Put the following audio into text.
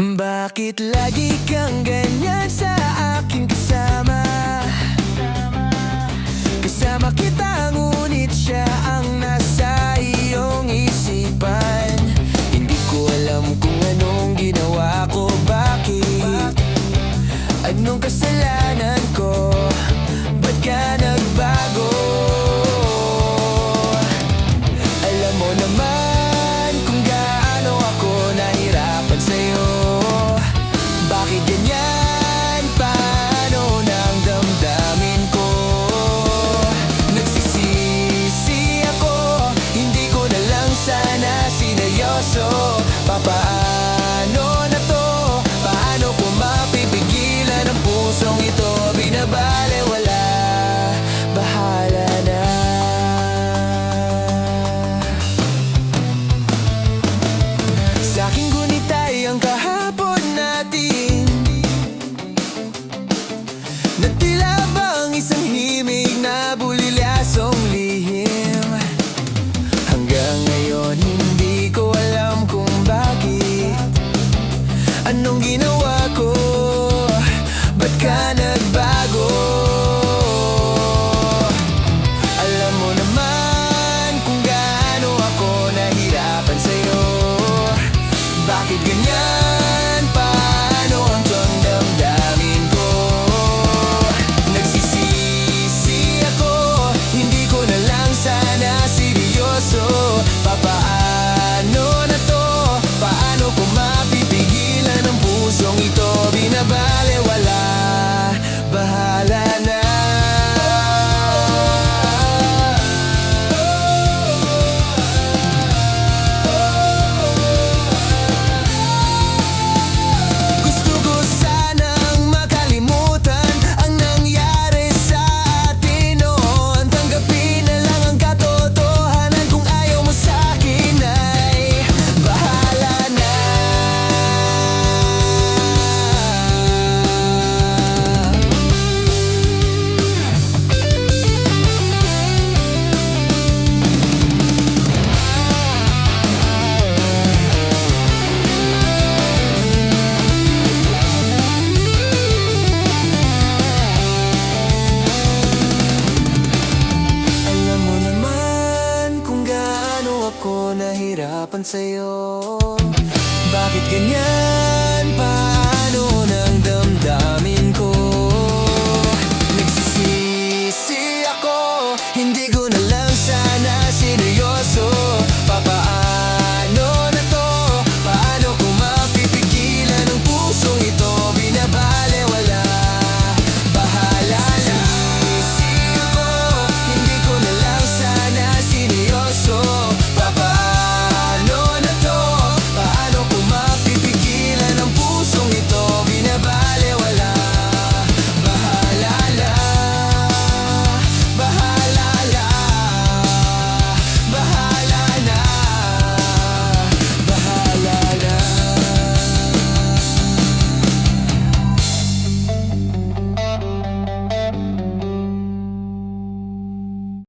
Bakit lagi kang ganyan sa aking kasama? Kasama kita ngunit siya ang nasa iyong isipan. Hindi ko alam kung anong ginawa ko, bakit? Anong kasalanan ko? Ba't ka nagbago? Alam mo naman kung gaano ako nahirapan sa'yo. Bakit ganyan? Paano nang damdamin ko? Nagsisisi ako, hindi ko na lang sana sineryoso. Papaano na to? Paano ko mapipigilan ang pusong ito? Binabalewala, bahala na. Sa aking gunitay ang kahapon natin, na tila bang isang himig na bulilyasong lihim. Hanggang ngayon hindi ko alam kung bakit. Anong ginawa ko? Ba't ka nagbago? Alam mo naman kung gaano ako nahirapan sa'yo. Bakit ganyan?